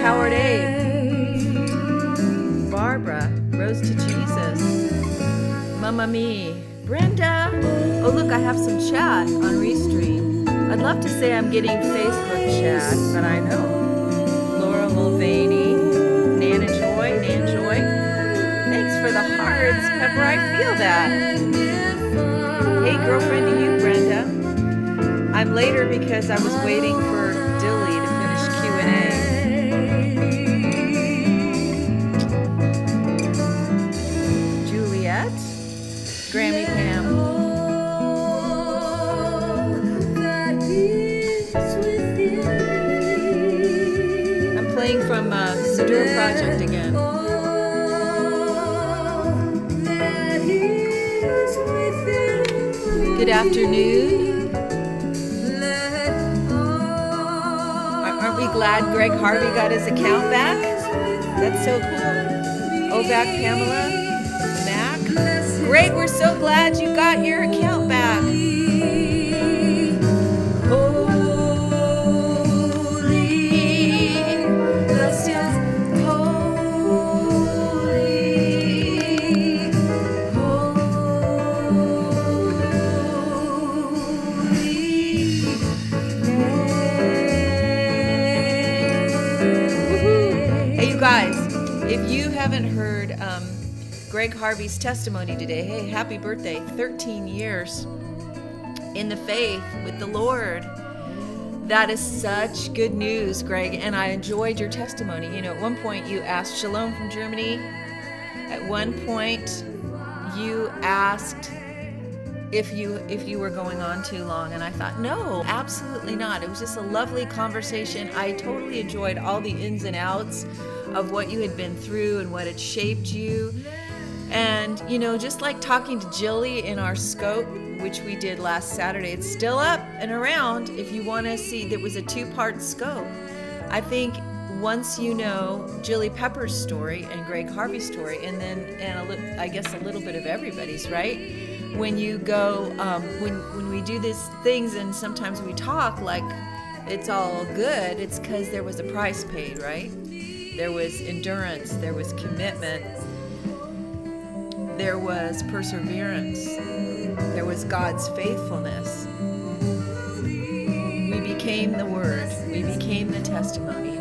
Howard Abe, Barbara, Rose to Jesus, Mama Me, Brenda. Oh, look, I have some chat on Restream. I'd love to say I'm getting Facebook chat, but I know. Laura Mulvaney, Nan Joy. Thanks for the hearts, Pepper. I feel that. Hey, girlfriend to you, Brenda. I'm later because I was waiting for Dilly to finish Q&A. Juliet, Grammy Pam. I'm playing from Sadhur Project again. Good afternoon. Aren't we glad Greg Harvey got his account back? That's so cool. Ovac Pamela, Mac. Great, we're so glad you got your account back. If you haven't heard Greg Harvey's testimony today, hey, happy birthday, 13 years in the faith with the Lord. That is such good news, Greg, and I enjoyed your testimony. You know, at one point you asked Shalom from Germany. At one point you asked if you were going on too long, and I thought, no, absolutely not. It was just a lovely conversation. I totally enjoyed all the ins and outs of what you had been through and what had shaped you. And, you know, just like talking to Jilly in our scope, which we did last Saturday, it's still up and around if you want to see. There was a 2-part scope. I think once you know Jilly Pepper's story and Greg Harvey's story, and then I guess a little bit of everybody's, right? When you go, when we do these things and sometimes we talk like it's all good, it's because there was a price paid, right? There was endurance, there was commitment, there was perseverance, there was God's faithfulness. We became the Word, we became the testimony.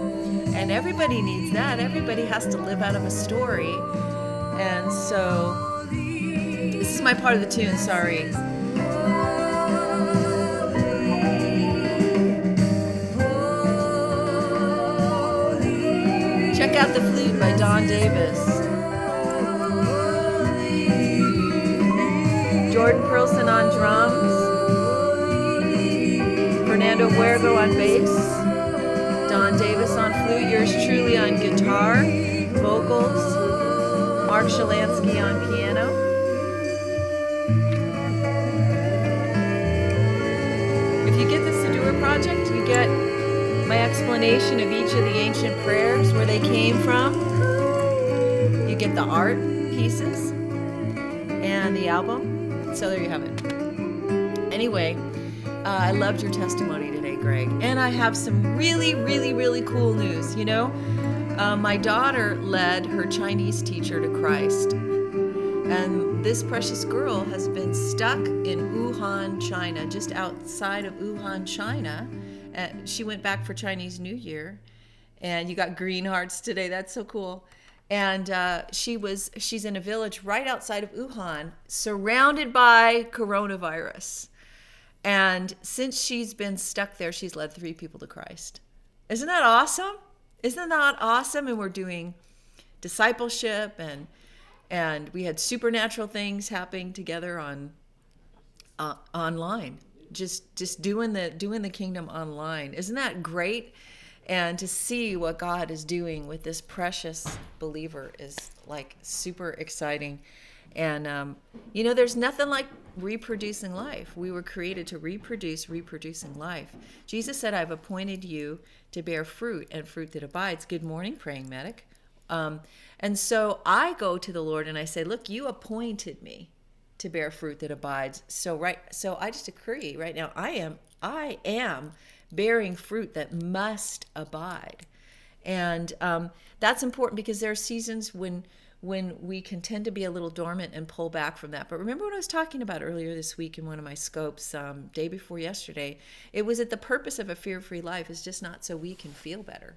And everybody needs that. Everybody has to live out of a story. And so, this is my part of the tune, sorry. Check out The Flute by Don Davis. Jordan Perlson on drums. Fernando Huergo on bass. Don Davis on flute. Yours truly on guitar, vocals. Mark Shalansky on piano. If you get the Sadhur Project, you get my explanation of each of the ancient prayers, where they came from. You get the art pieces and the album. So there you have it. Anyway, I loved your testimony today, Greg. And I have some really, really, really cool news. You know, my daughter led her Chinese teacher to Christ. And this precious girl has been stuck in Wuhan, China, just outside of Wuhan, China. She went back for Chinese New Year, and you got green hearts today. That's so cool. And she's in a village right outside of Wuhan, surrounded by coronavirus. And since she's been stuck there, she's led 3 people to Christ. Isn't that awesome? Isn't that awesome? And we're doing discipleship, and we had supernatural things happening together on online. Just doing the kingdom online. Isn't that great? And to see what God is doing with this precious believer is like super exciting. And you know, there's nothing like reproducing life. We were created to reproducing life. Jesus said, I've appointed you to bear fruit, and fruit that abides. Good morning, praying medic. And so I go to the Lord and I say, look, you appointed me to bear fruit that abides. So I just decree right now, I am bearing fruit that must abide. And that's important because there are seasons when we can tend to be a little dormant and pull back from that. But remember what I was talking about earlier this week in one of my scopes, day before yesterday, it was that the purpose of a fear-free life is just not so we can feel better.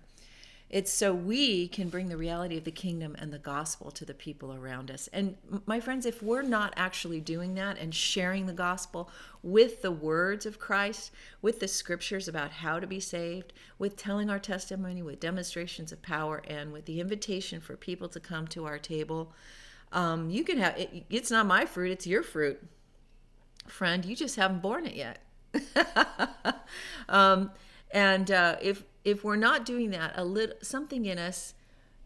It's so we can bring the reality of the kingdom and the gospel to the people around us. And my friends, if we're not actually doing that and sharing the gospel with the words of Christ, with the scriptures about how to be saved, with telling our testimony, with demonstrations of power, and with the invitation for people to come to our table, you can have it's not my fruit, it's your fruit. Friend, you just haven't borne it yet. If we're not doing that, something in us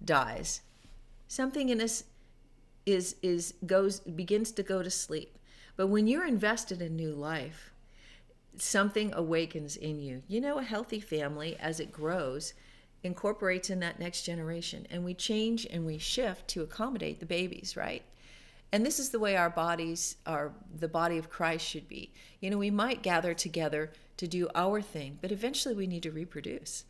dies. Something in us begins to go to sleep. But when you're invested in new life, something awakens in you. You know, a healthy family, as it grows, incorporates in that next generation, and we change and we shift to accommodate the babies, right? And this is the way our bodies are, the body of Christ should be. You know, we might gather together to do our thing, but eventually we need to reproduce.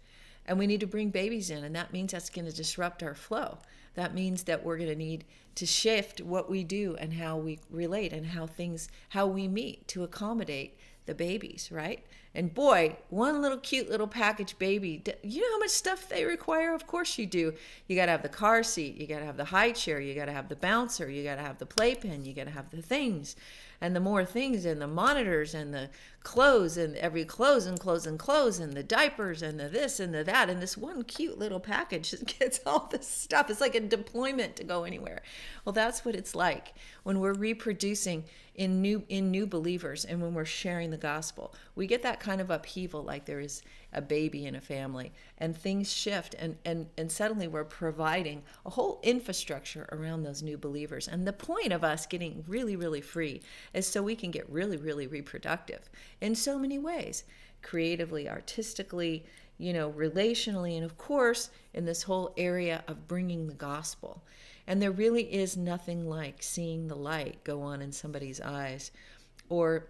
And we need to bring babies in, and that means that's going to disrupt our flow. That means that we're going to need to shift what we do and how we relate and how we meet to accommodate the babies, right? And boy, one little cute little package baby, you know how much stuff they require? Of course you do. You got to have the car seat, you got to have the high chair, you got to have the bouncer, you got to have the playpen, you got to have the things. And the more things, and the monitors, and the clothes, and every clothes, and the diapers, and the this and the that, and this one cute little package gets all this stuff. It's like a deployment to go anywhere. Well, that's what it's like when we're reproducing in new believers, and when we're sharing the gospel. We get that kind of upheaval, like there is a baby in a family, and things shift, and suddenly we're providing a whole infrastructure around those new believers. And the point of us getting really, really free is so we can get really, really reproductive in so many ways, creatively, artistically, relationally, and of course, in this whole area of bringing the gospel. And there really is nothing like seeing the light go on in somebody's eyes, or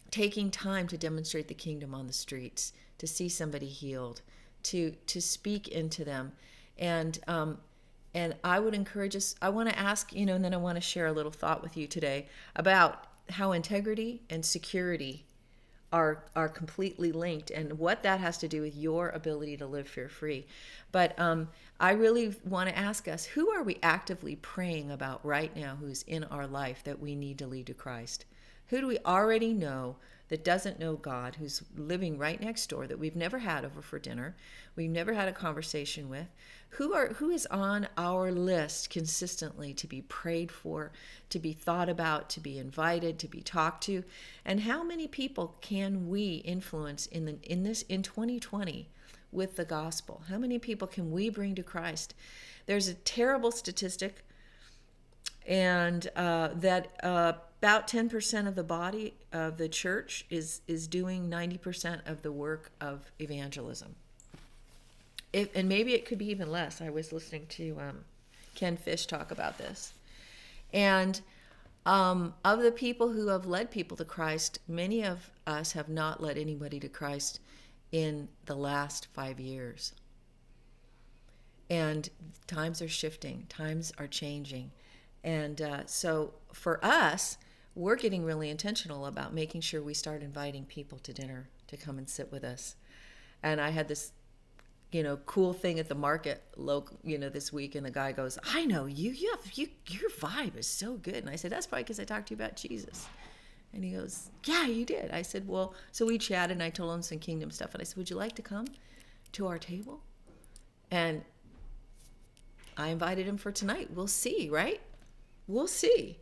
taking time to demonstrate the kingdom on the streets, to see somebody healed, to speak into them. And I would encourage us, I want to ask, and then I want to share a little thought with you today about how integrity and security are completely linked, and what that has to do with your ability to live fear-free. But I really want to ask us, who are we actively praying about right now who's in our life that we need to lead to Christ? Who do we already know that doesn't know God, who's living right next door, that we've never had over for dinner, we've never had a conversation with? Who is on our list consistently to be prayed for, to be thought about, to be invited, to be talked to? And how many people can we influence in 2020 with the gospel? How many people can we bring to Christ? There's a terrible statistic, and that about 10% of the body of the church is doing 90% of the work of evangelism. And maybe it could be even less. I was listening to Ken Fish talk about this. And of the people who have led people to Christ, many of us have not led anybody to Christ in the last 5 years. And times are shifting, times are changing. And so for us, we're getting really intentional about making sure we start inviting people to dinner to come and sit with us. And I had this cool thing at the market this week, and the guy goes, I know you your vibe is so good. And I said, that's probably because I talked to you about Jesus. And he goes, yeah, you did. I said, well, so we chatted, and I told him some kingdom stuff, and I said, would you like to come to our table? And I invited him for tonight. We'll see, right? We'll see.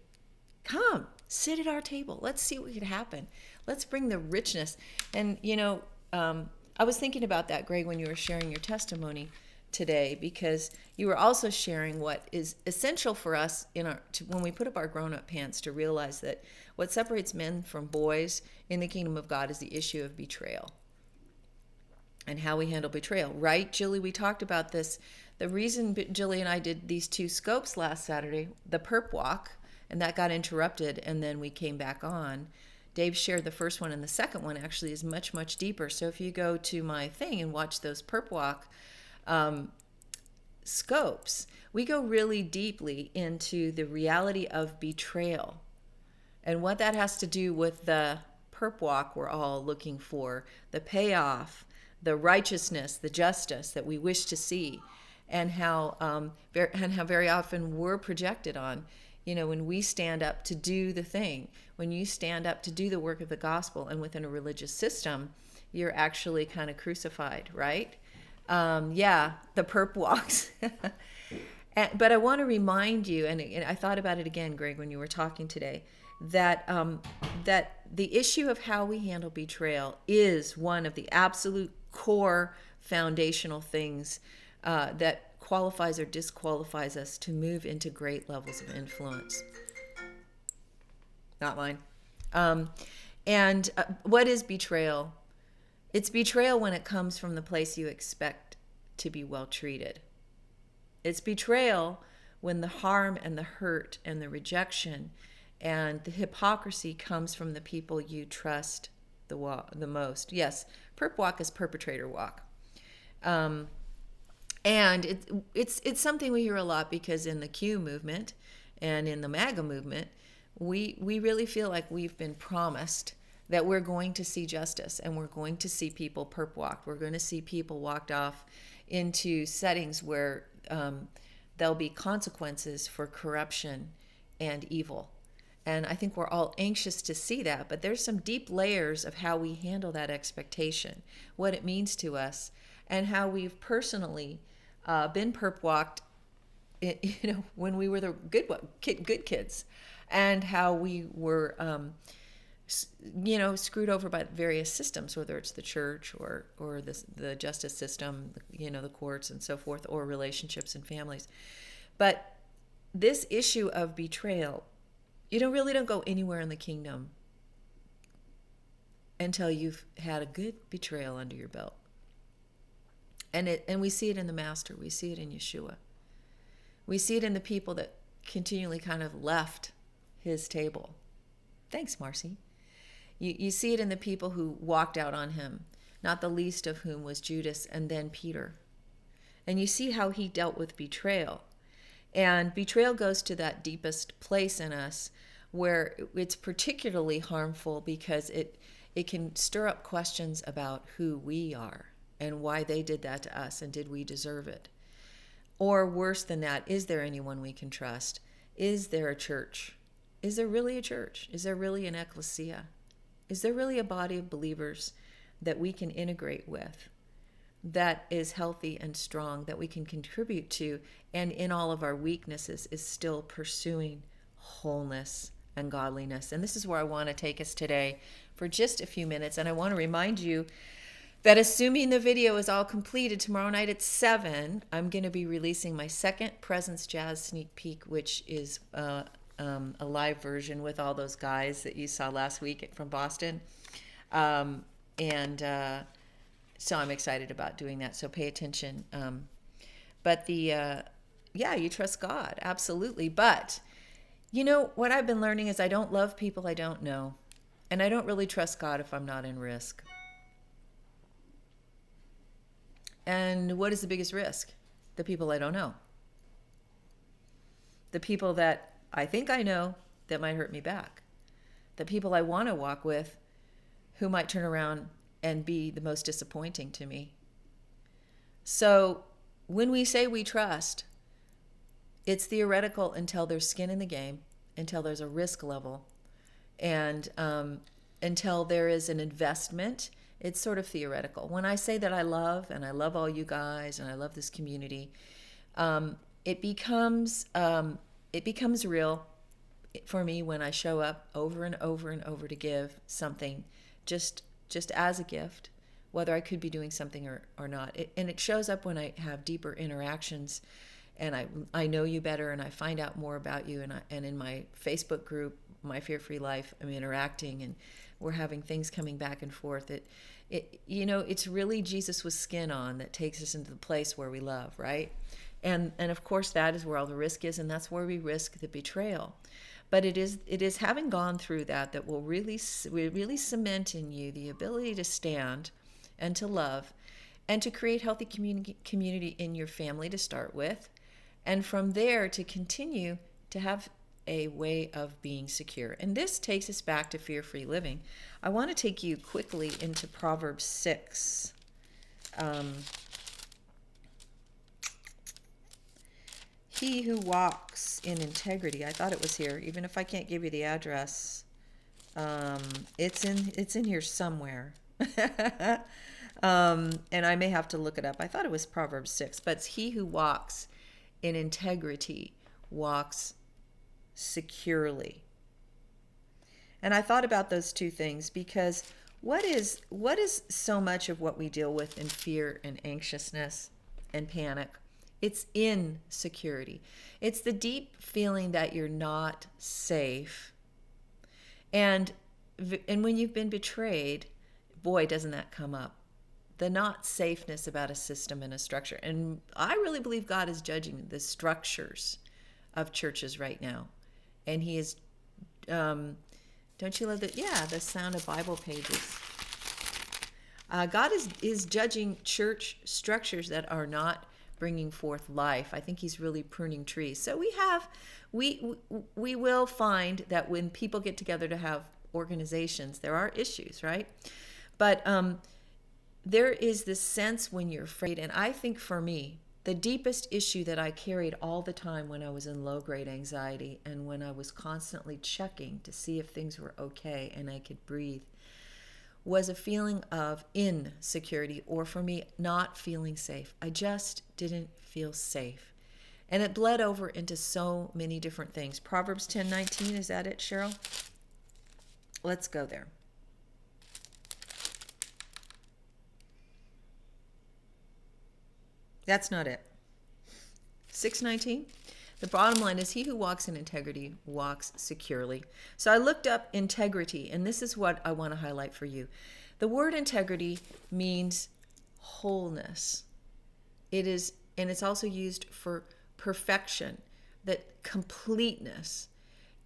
Come, sit at our table. Let's see what could happen. Let's bring the richness. And I was thinking about that, Greg, when you were sharing your testimony today, because you were also sharing what is essential for us when we put up our grown-up pants, to realize that what separates men from boys in the kingdom of God is the issue of betrayal and how we handle betrayal. Right, Julie? We talked about this. The reason Julie and I did these 2 scopes last Saturday, the perp walk, and that got interrupted, and then we came back on. Dave shared the first one, and the second one actually is much, much deeper. So if you go to my thing and watch those perp walk scopes, we go really deeply into the reality of betrayal and what that has to do with the perp walk we're all looking for, the payoff, the righteousness, the justice that we wish to see, and how very often we're projected on. When we stand up to do the thing, when you stand up to do the work of the gospel, and within a religious system, you're actually kind of crucified, right? The perp walks. But I want to remind you, and I thought about it again, Greg, when you were talking today, that the issue of how we handle betrayal is one of the absolute core foundational things that qualifies or disqualifies us to move into great levels of influence. Not mine. And what is betrayal? It's betrayal when it comes from the place you expect to be well treated. It's betrayal when the harm and the hurt and the rejection and the hypocrisy comes from the people you trust the most. Yes, perp walk is perpetrator walk. And it's something we hear a lot, because in the Q movement and in the MAGA movement, we really feel like we've been promised that we're going to see justice, and we're going to see people perp walked. We're going to see people walked off into settings where there'll be consequences for corruption and evil. And I think we're all anxious to see that, but there's some deep layers of how we handle that expectation, what it means to us, and how we've personally been perp walked, when we were the good kids, and how we were, screwed over by various systems, whether it's the church or the justice system, the courts and so forth, or relationships and families. But this issue of betrayal, really don't go anywhere in the kingdom until you've had a good betrayal under your belt. And we see it in the Master. We see it in Yeshua. We see it in the people that continually kind of left his table. Thanks, Marcy. You see it in the people who walked out on him, not the least of whom was Judas and then Peter. And you see how he dealt with betrayal. And betrayal goes to that deepest place in us where it's particularly harmful, because it can stir up questions about who we are and why they did that to us, and did we deserve it? Or worse than that, is there anyone we can trust? Is there a church? Is there really a church? Is there really an ecclesia? Is there really a body of believers that we can integrate with, that is healthy and strong, that we can contribute to, and in all of our weaknesses is still pursuing wholeness and godliness? And this is where I want to take us today for just a few minutes. And I want to remind you that assuming the video is all completed, tomorrow night at 7, I'm going to be releasing my second Presence Jazz sneak peek, which is a live version with all those guys that you saw last week from Boston. So I'm excited about doing that. So pay attention. But you trust God. Absolutely. But what I've been learning is I don't love people I don't know. And I don't really trust God if I'm not in risk. And what is the biggest risk? The people I don't know. The people that I think I know that might hurt me back. The people I want to walk with who might turn around and be the most disappointing to me. So when we say we trust, it's theoretical until there's skin in the game, until there's a risk level, and until there is an investment. It's sort of theoretical. When I say that I love, and I love all you guys, and I love this community, it becomes real for me when I show up over and over and over to give something, just as a gift, whether I could be doing something or not. And it shows up when I have deeper interactions, and I know you better, and I find out more about you, and in my Facebook group, My Fear-Free Life, I'm interacting, and we're having things coming back and forth. It's really Jesus with skin on that takes us into the place where we love, right? And of course that is where all the risk is, and that's where we risk the betrayal. But it is having gone through that will really cement in you the ability to stand and to love and to create healthy community in your family to start with, and from there to continue to have a way of being secure. And this takes us back to fear-free living. I want to take you quickly into Proverbs 6. He who walks in integrity. I thought it was here, even if I can't give you the address. It's in here somewhere. And I may have to look it up. I thought it was Proverbs 6, but it's he who walks in integrity walks securely. And I thought about those two things because what is so much of what we deal with in fear and anxiousness and panic? It's insecurity. It's the deep feeling that you're not safe. And when you've been betrayed, boy, doesn't that come up. The not safeness about a system and a structure. And I really believe God is judging the structures of churches right now. And he is, don't you love that? Yeah, the sound of Bible pages. God is judging church structures that are not bringing forth life. I think he's really pruning trees. So we will find that when people get together to have organizations, there are issues, right? But there is this sense when you're afraid, and I think for me, the deepest issue that I carried all the time when I was in low-grade anxiety and when I was constantly checking to see if things were okay and I could breathe was a feeling of insecurity, or for me, not feeling safe. I just didn't feel safe. And it bled over into so many different things. Proverbs 10:19, is that it, Cheryl? Let's go there. That's not it. 6:19. The bottom line is he who walks in integrity walks securely. So I looked up integrity, and this is what I want to highlight for you. The word integrity means wholeness. It is, and it's also used for perfection, that completeness.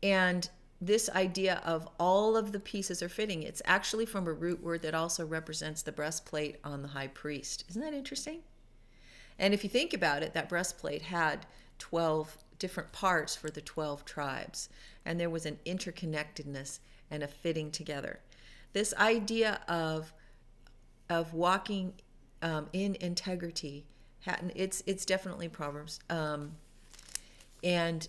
And this idea of all of the pieces are fitting, it's actually from a root word that also represents the breastplate on the high priest. Isn't that interesting? And if you think about it, that breastplate had 12 different parts for the 12 tribes. And there was an interconnectedness and a fitting together. This idea of walking in integrity, it's definitely Proverbs. And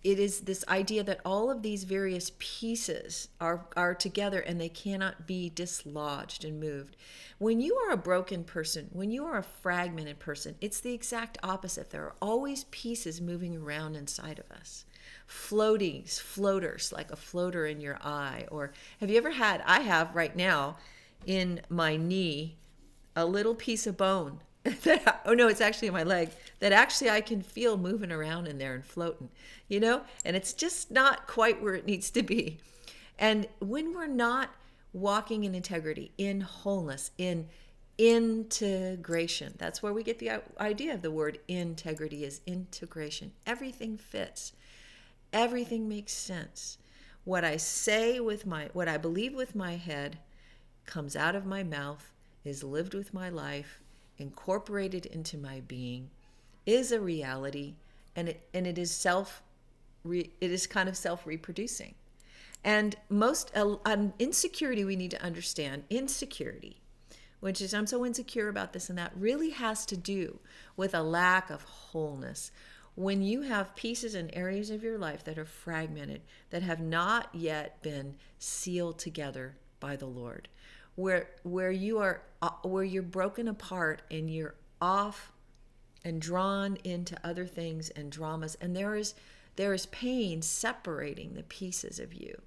it is this idea that all of these various pieces are together and they cannot be dislodged and moved. When you are a broken person, when you are a fragmented person, it's the exact opposite. There are always pieces moving around inside of us. Floaters, like a floater in your eye. Or have you ever had, I have right now in my knee, a little piece of bone. Oh no, it's actually in my leg that actually I can feel moving around in there and floating, and it's just not quite where it needs to be. And when we're not walking in integrity, in wholeness, in integration, that's where we get the idea of the word integrity, is integration. Everything fits. Everything makes sense. What I say what I believe with my head comes out of my mouth, is lived with my life, incorporated into my being, is a reality, and it is kind of self-reproducing. And most insecurity, we need to understand insecurity, which is I'm so insecure about this and that, really has to do with a lack of wholeness. When you have pieces and areas of your life that are fragmented, that have not yet been sealed together by the Lord, where you're broken apart and you're off and drawn into other things and dramas, and there is pain separating the pieces of you.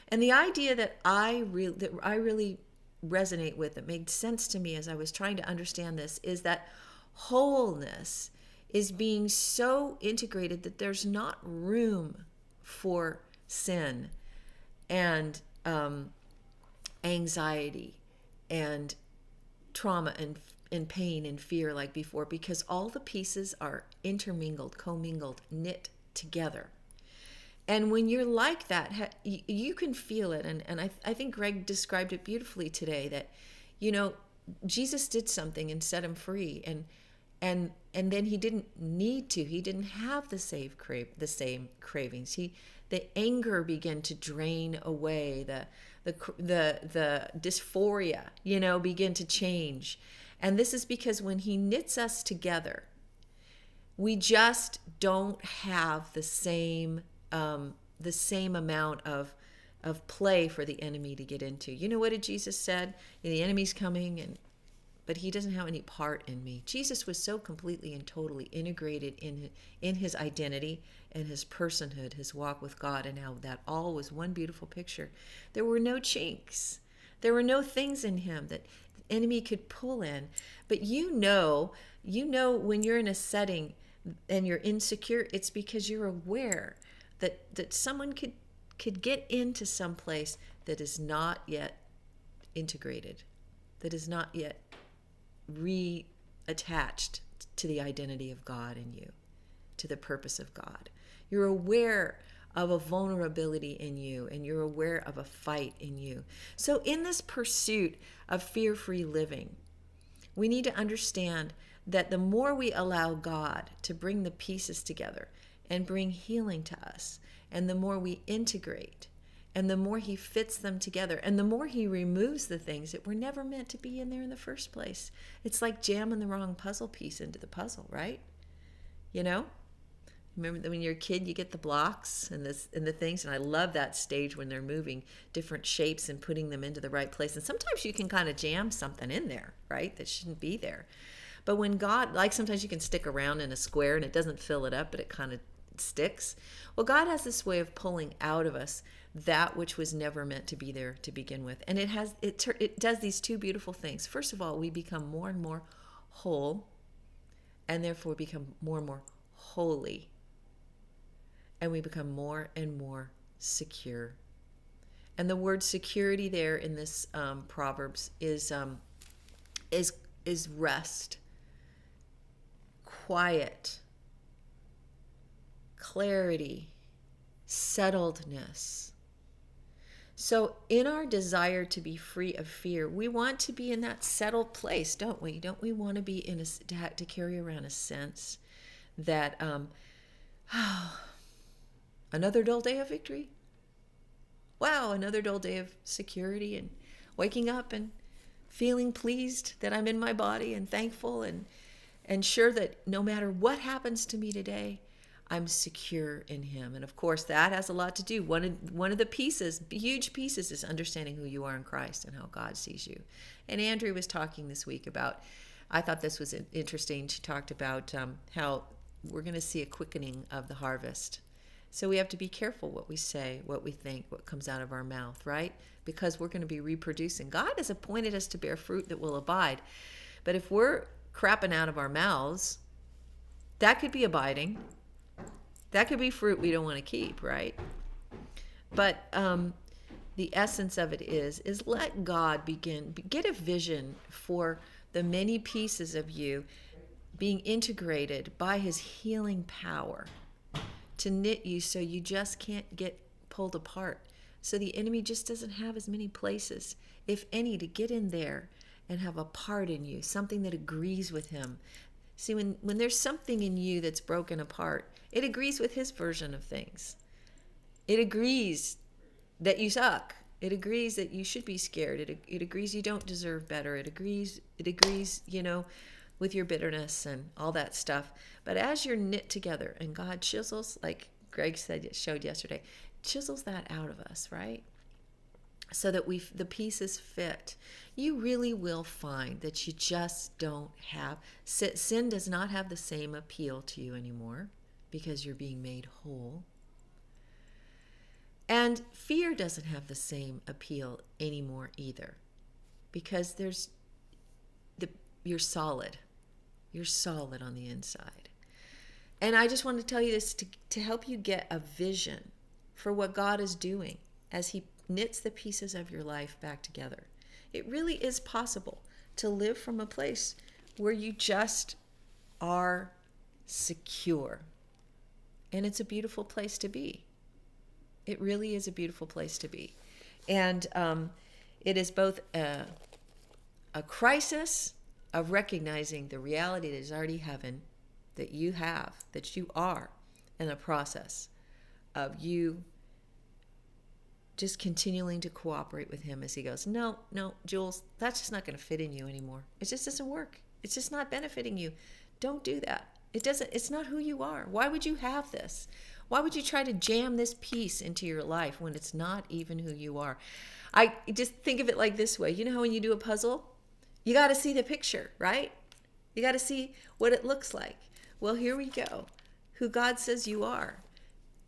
And the idea that I really resonate with, that made sense to me as I was trying to understand this, is that wholeness is being so integrated that there's not room for sin and anxiety and trauma and pain and fear like before, because all the pieces are intermingled, commingled, knit together. And when you're like that, you can feel it. And I think Greg described it beautifully today, that, Jesus did something and set him free, and then he didn't need to. He didn't have the same cravings. The anger began to drain away. The dysphoria, began to change. And this is because when he knits us together, we just don't have the same amount of play for the enemy to get into. What did Jesus said? The enemy's coming, but he doesn't have any part in me. Jesus was so completely and totally integrated in his identity and his personhood, his walk with God, and how that all was one beautiful picture. There were no chinks. There were no things in him that the enemy could pull in. But when you're in a setting and you're insecure, it's because you're aware that someone could get into some place that is not yet integrated, that is not yet reattached to the identity of God in you, to the purpose of God. You're aware of a vulnerability in you, and you're aware of a fight in you. So in this pursuit of fear-free living, we need to understand that the more we allow God to bring the pieces together and bring healing to us, and the more we integrate, and the more he fits them together, and the more he removes the things that were never meant to be in there in the first place. It's like jamming the wrong puzzle piece into the puzzle, right? Remember that when you're a kid, you get the blocks and the things, and I love that stage when they're moving different shapes and putting them into the right place. And sometimes you can kind of jam something in there, right, that shouldn't be there. But when God, like sometimes you can stick around in a square and it doesn't fill it up, but it kind of sticks. Well, God has this way of pulling out of us that which was never meant to be there to begin with. And it does these two beautiful things. First of all, we become more and more whole, and therefore become more and more holy. And we become more and more secure. And the word security there in this Proverbs is rest, quiet, clarity, settledness. So in our desire to be free of fear, we want to be in that settled place, don't we? Don't we want to be to carry around a sense that another dull day of victory? Wow, another dull day of security, and waking up and feeling pleased that I'm in my body, and thankful and sure that no matter what happens to me today, I'm secure in him. And of course, that has a lot to do. One of the pieces, huge pieces, is understanding who you are in Christ and how God sees you. And Andrea was talking this week about, I thought this was interesting. She talked about how we're going to see a quickening of the harvest. So we have to be careful what we say, what we think, what comes out of our mouth, right? Because we're going to be reproducing. God has appointed us to bear fruit that will abide. But if we're crapping out of our mouths, that could be abiding. That could be fruit we don't want to keep, right? But the essence of it is let God get a vision for the many pieces of you being integrated by his healing power to knit you so you just can't get pulled apart. So the enemy just doesn't have as many places, if any, to get in there and have a part in you, something that agrees with him. See, when there's something in you that's broken apart, it agrees with his version of things. It agrees that you suck. It agrees that you should be scared. It agrees you don't deserve better. It agrees, with your bitterness and all that stuff. But as you're knit together and God chisels, like Greg showed yesterday, chisels that out of us, right? So that the pieces fit. You really will find that you just don't have, sin does not have the same appeal to you anymore because you're being made whole. And fear doesn't have the same appeal anymore either, because you're solid. You're solid on the inside. And I just want to tell you this to help you get a vision for what God is doing as he knits the pieces of your life back together. It really is possible to live from a place where you just are secure. And it's a beautiful place to be. It really is a beautiful place to be. And it is both a a crisis of recognizing the reality that is already heaven, that you have, that you are, in the process of you just continuing to cooperate with him as he goes, no, Jules, that's just not going to fit in you anymore. It just doesn't work. It's just not benefiting you. Don't do that. It's not who you are. Why would you have this? Why would you try to jam this piece into your life when it's not even who you are? I just think of it like this way. You know how when you do a puzzle, you got to see the picture, right? You got to see what it looks like. Well, here we go. Who God says you are.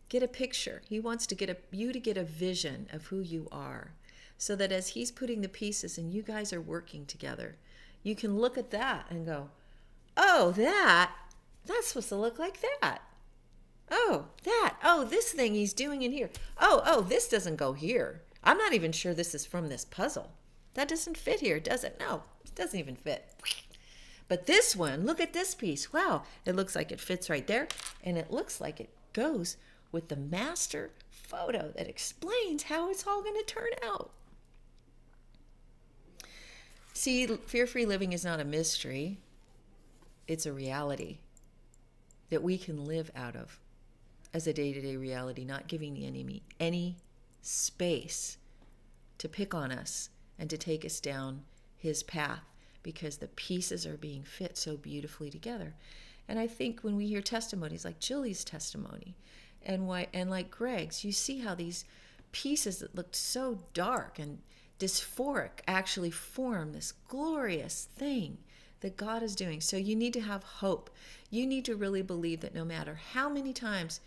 Get a picture. He wants to you to get a vision of who you are, so that as he's putting the pieces and you guys are working together, you can look at that and go, oh, that's supposed to look like that. Oh, this thing he's doing in here. Oh, this doesn't go here. I'm not even sure this is from this puzzle. That doesn't fit here, does it? No, it doesn't even fit. But this one, look at this piece. Wow, it looks like it fits right there. And it looks like it goes with the master photo that explains how it's all going to turn out. See, fear-free living is not a mystery. It's a reality that we can live out of as a day-to-day reality, not giving the enemy any space to pick on us and to take us down his path, because the pieces are being fit so beautifully together. And I think when we hear testimonies like Jilly's testimony and like Greg's, you see how these pieces that looked so dark and dysphoric actually form this glorious thing that God is doing. So you need to have hope. You need to really believe that no matter how many times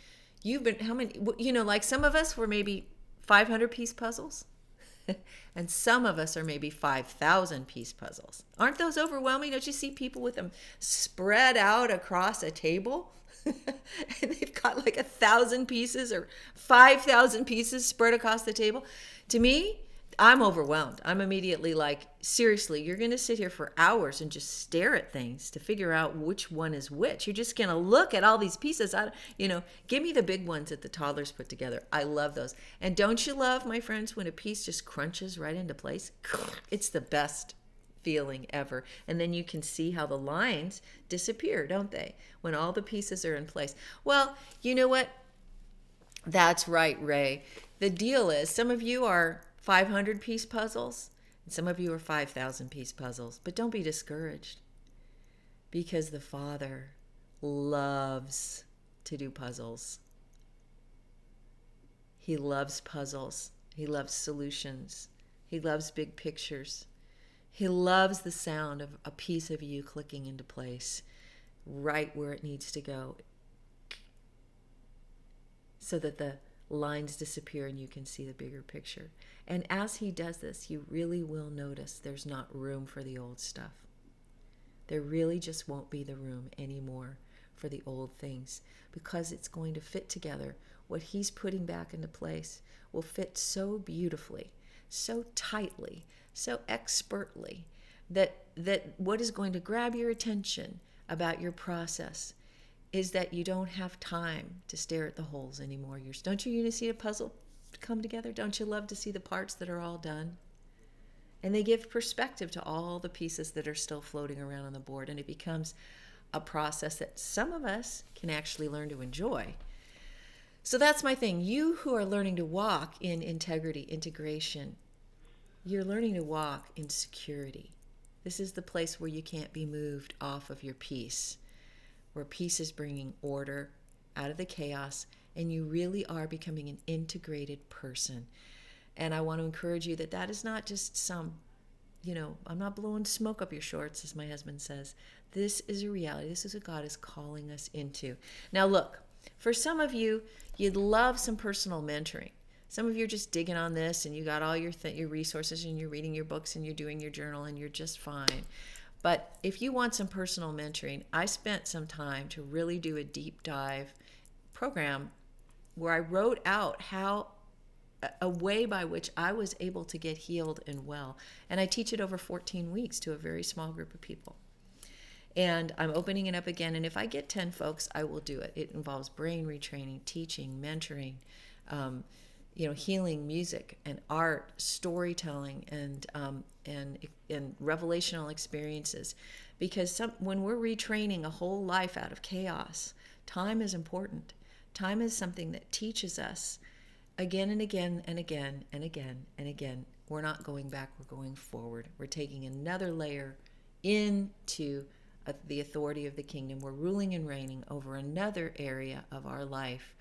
like some of us were maybe 500 piece puzzles and some of us are maybe 5,000 piece puzzles. Aren't those overwhelming? Don't you see people with them spread out across a table? And they've got like 1,000 pieces or 5,000 pieces spread across the table. To me, I'm overwhelmed. I'm immediately like, seriously, you're going to sit here for hours and just stare at things to figure out which one is which. You're just going to look at all these pieces. Give me the big ones that the toddlers put together. I love those. And don't you love, my friends, when a piece just crunches right into place? It's the best feeling ever. And then you can see how the lines disappear, don't they? When all the pieces are in place. Well, you know what? That's right, Ray. The deal is, some of you are 500 piece puzzles and some of you are 5,000 piece puzzles, but don't be discouraged, because the Father loves to do puzzles. He loves puzzles. He loves solutions. He loves big pictures. He loves the sound of a piece of you clicking into place right where it needs to go, so that the lines disappear and you can see the bigger picture. And as he does this, you really will notice there's not room for the old stuff. There really just won't be the room anymore for the old things, because it's going to fit together. What he's putting back into place will fit so beautifully, so tightly, so expertly, that what is going to grab your attention about your process is that you don't have time to stare at the holes anymore. Don't you see a puzzle come together? Don't you love to see the parts that are all done? And they give perspective to all the pieces that are still floating around on the board, and it becomes a process that some of us can actually learn to enjoy. So that's my thing. You who are learning to walk in integrity, integration, you're learning to walk in security. This is the place where you can't be moved off of your peace, where peace is bringing order out of the chaos, and you really are becoming an integrated person. And I want to encourage you that is not just some, I'm not blowing smoke up your shorts, as my husband says. This is a reality. This is what God is calling us into. Now look, for some of you, you'd love some personal mentoring. Some of you are just digging on this and you got all your resources and you're reading your books and you're doing your journal and you're just fine. But if you want some personal mentoring, I spent some time to really do a deep dive program where I wrote out a way by which I was able to get healed and well. And I teach it over 14 weeks to a very small group of people. And I'm opening it up again. And if I get 10 folks, I will do it. It involves brain retraining, teaching, mentoring, healing, music and art, storytelling, and revelational experiences. Because when we're retraining a whole life out of chaos, time is important. Time is something that teaches us again and again and again and again and again. We're not going back, we're going forward. We're taking another layer into the authority of the kingdom. We're ruling and reigning over another area of our life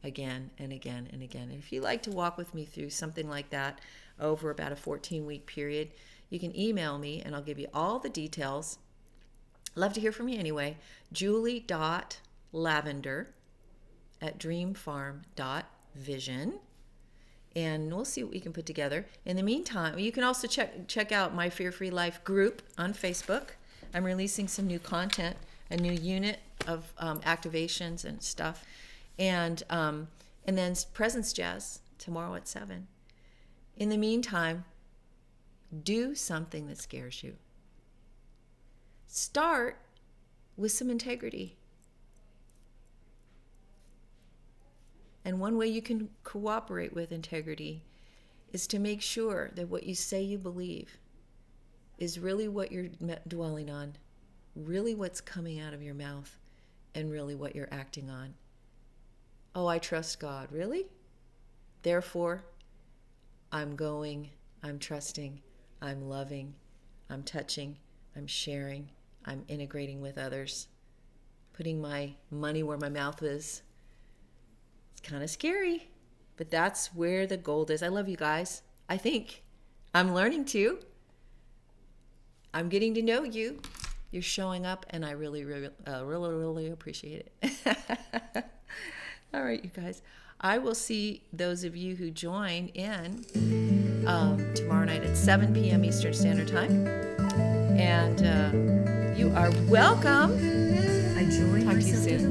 again and again and again. And if you like to walk with me through something like that over about a 14-week period, you can email me and I'll give you all the details. Love to hear from you anyway. julie.lavender@dreamfarm.vision. And we'll see what we can put together. In the meantime, you can also check out my Fear Free Life group on Facebook. I'm releasing some new content, a new unit of activations and stuff. And then Presence Jazz tomorrow at 7. In the meantime, do something that scares you. Start with some integrity. And one way you can cooperate with integrity is to make sure that what you say you believe is really what you're dwelling on, really what's coming out of your mouth, and really what you're acting on. Oh, I trust God. Really? Therefore, I'm going, I'm trusting, I'm loving, I'm touching, I'm sharing, I'm integrating with others, putting my money where my mouth is. It's kind of scary, but that's where the gold is. I love you guys. I think I'm learning to. I'm getting to know you. You're showing up, and I really, really appreciate it. All right, you guys. I will see those of you who join in tomorrow night at 7 p.m. Eastern Standard Time. And you are welcome. I join Talk to you soon.